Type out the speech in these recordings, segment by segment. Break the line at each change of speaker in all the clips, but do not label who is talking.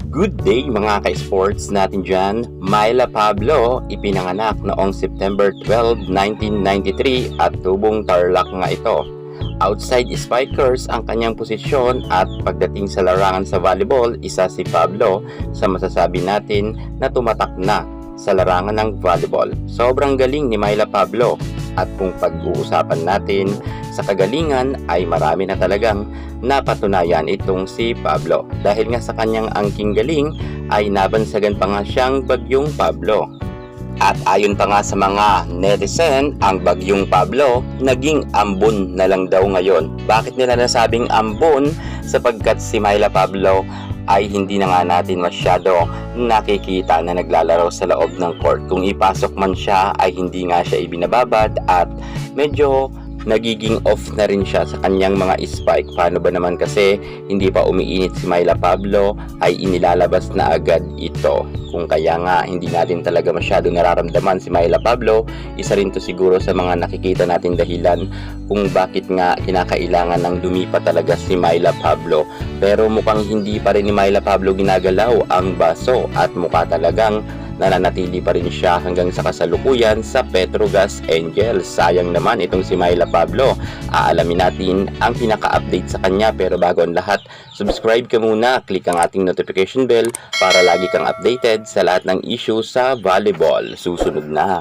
Good day mga ka-sports natin dyan. Myla Pablo, ipinanganak noong September 12, 1993 at tubong Tarlac nga ito. Outside spikers ang kanyang posisyon at pagdating sa larangan sa volleyball, isa si Pablo sa masasabi natin na tumatak na sa larangan ng volleyball. Sobrang galing ni Myla Pablo at kung pag-uusapan natin sa kagalingan ay marami na talagang napatunayan itong si Pablo. Dahil nga sa kanyang angking galing ay nabansagan pa nga siyang Bagyong Pablo. At ayon pa nga sa mga netizen, ang Bagyong Pablo naging ambon na lang daw ngayon. Bakit nila nasabing ambon? Sapagkat si Myla Pablo ay hindi na nga natin masyado nakikita na naglalaro sa loob ng court. Kung ipasok man siya ay hindi nga siya ibinababad at medyo nagiging off na rin siya sa kanyang mga spike. Paano ba naman kasi hindi pa umiinit si Myla Pablo ay inilalabas na agad ito. Kung kaya nga hindi natin talaga masyado nararamdaman si Myla Pablo, isa rin to siguro sa mga nakikita natin dahilan kung bakit nga kinakailangan ng lumipat talaga si Myla Pablo. Pero mukhang hindi pa rin ni Myla Pablo ginagalaw ang baso at mukha talagang nananatili pa rin siya hanggang sa kasalukuyan sa Petrogas Angels. Sayang naman itong si Myla Pablo. Aalamin natin ang pinaka-update sa kanya, pero bago ang lahat, subscribe ka muna, click ang ating notification bell para lagi kang updated sa lahat ng issue sa volleyball. Susunod na.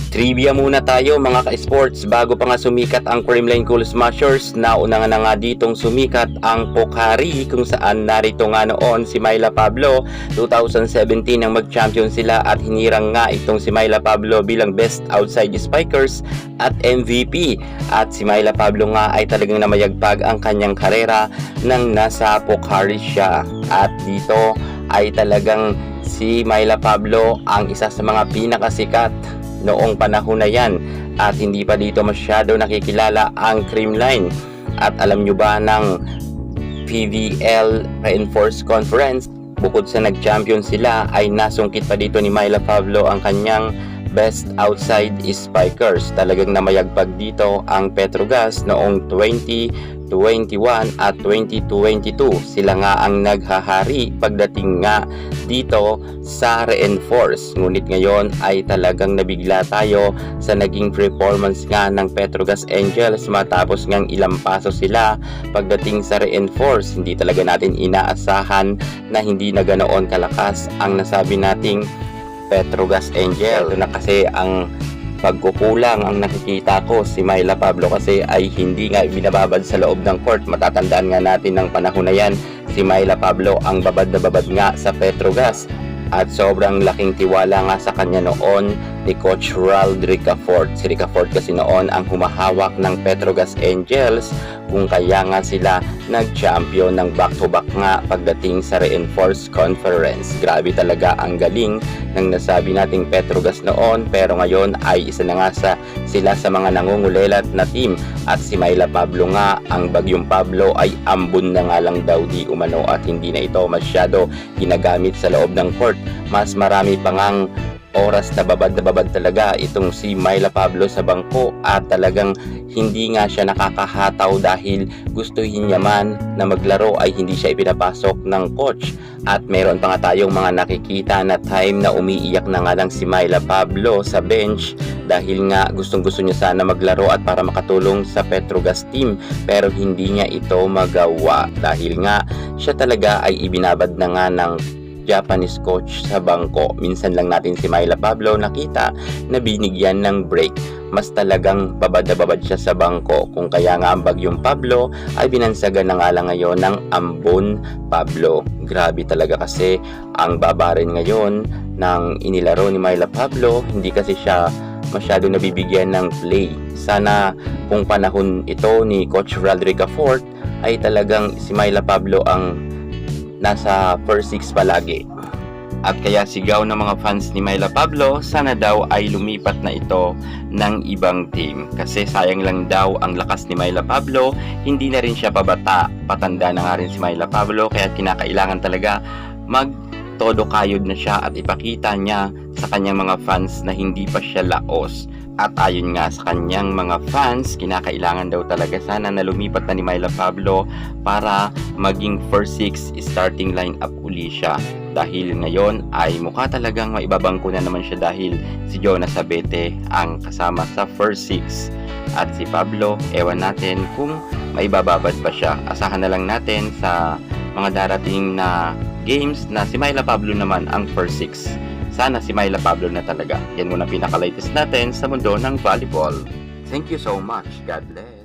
Trivia muna tayo mga ka-sports bago pa nga sumikat ang Creamline Cool Smashers. Nauna na nga ditong sumikat ang Pocari kung saan narito nga noon si Myla Pablo. 2017 nang mag-champion sila at hinirang nga itong si Myla Pablo bilang Best Outside Spikers at MVP. At si Myla Pablo nga ay talagang namayagpag ang kanyang karera nang nasa Pocari siya. At dito ay talagang si Myla Pablo ang isa sa mga pinakasikat noong panahon na yan at hindi pa dito masyado nakikilala ang Creamline. At alam nyo ba ng PVL Reinforced Conference, bukod sa nag-champion sila ay nasungkit pa dito ni Myla Pablo ang kanyang Best Outside Spikers. Talagang namayagpag dito ang Petrogas noong 2021 at 2022. Sila nga ang naghahari pagdating nga dito sa Reinforce. Ngunit ngayon ay talagang nabigla tayo sa naging performance nga ng Petrogas Angels matapos ngang ilang paso sila pagdating sa Reinforce. Hindi talaga natin inaasahan na hindi na ganoon kalakas ang nasabi nating Petrogas Angel. Ito na kasi ang pagkukulang ang nakikita ko. Si Myla Pablo kasi ay hindi nga binababad sa loob ng court. Matatandaan nga natin ng panahon na yan, si Myla Pablo ang babad na babad nga sa Petrogas. At sobrang laking tiwala nga sa kanya noon ni Coach Ral Ricafort. Si Ricafort kasi noon ang humahawak ng Petrogas Angels, kung kaya nga sila nag-champion ng back-to-back nga pagdating sa Reinforced Conference. Grabe talaga ang galing ng nasabi nating Petrogas noon, pero ngayon ay isa na nga sila sa mga nangungulelat na team. At si Myla Pablo nga, ang Bagyong Pablo ay ambon na nga lang daw di umano at hindi na ito masyado ginagamit sa loob ng court. Mas marami pa ngang oras na babad talaga itong si Myla Pablo sa bangko at talagang hindi nga siya nakakahataw dahil gustuhin niya man na maglaro ay hindi siya ipinapasok ng coach. At meron pa nga tayong mga nakikita na time na umiiyak na nga lang si Myla Pablo sa bench dahil nga gustong-gusto niya sana maglaro at para makatulong sa Petrogas team, pero hindi niya ito magawa dahil nga siya talaga ay ibinabad na nga ng Japanese coach sa bangko. Minsan lang natin si Myla Pablo nakita na binigyan ng break. Mas talagang babad na babad siya sa bangko, kung kaya nga ang Bagyong Pablo ay binansagan na nga lang ngayon ng Ambon Pablo. Grabe talaga kasi ang baba rin ngayon ng inilaro ni Myla Pablo. Hindi kasi siya masyado nabibigyan ng play. Sana kung panahon ito ni Coach Rodrigo Fort ay talagang si Myla Pablo ang nasa first six palagi. At kaya sigaw ng mga fans ni Myla Pablo, sana daw ay lumipat na ito ng ibang team. Kasi sayang lang daw ang lakas ni Myla Pablo, hindi na rin siya pabata. Patanda na nga rin si Myla Pablo, kaya kinakailangan talaga todo kayod na siya at ipakita niya sa kanyang mga fans na hindi pa siya laos. At ayon nga sa kanyang mga fans, kinakailangan daw talaga sana na lumipat na ni Myla Pablo para maging first 6 starting lineup uli siya. Dahil ngayon ay mukha talagang maibabangko na naman siya dahil si Jonas Abete ang kasama sa first 6. At si Pablo, ewan natin kung maibababad pa siya. Asahan na lang natin sa mga darating na games na si Myla Pablo naman ang first 6. Sana si Myla Pablo na talaga. Yan muna pinaka-latest natin sa mundo ng volleyball. Thank you so much. God bless.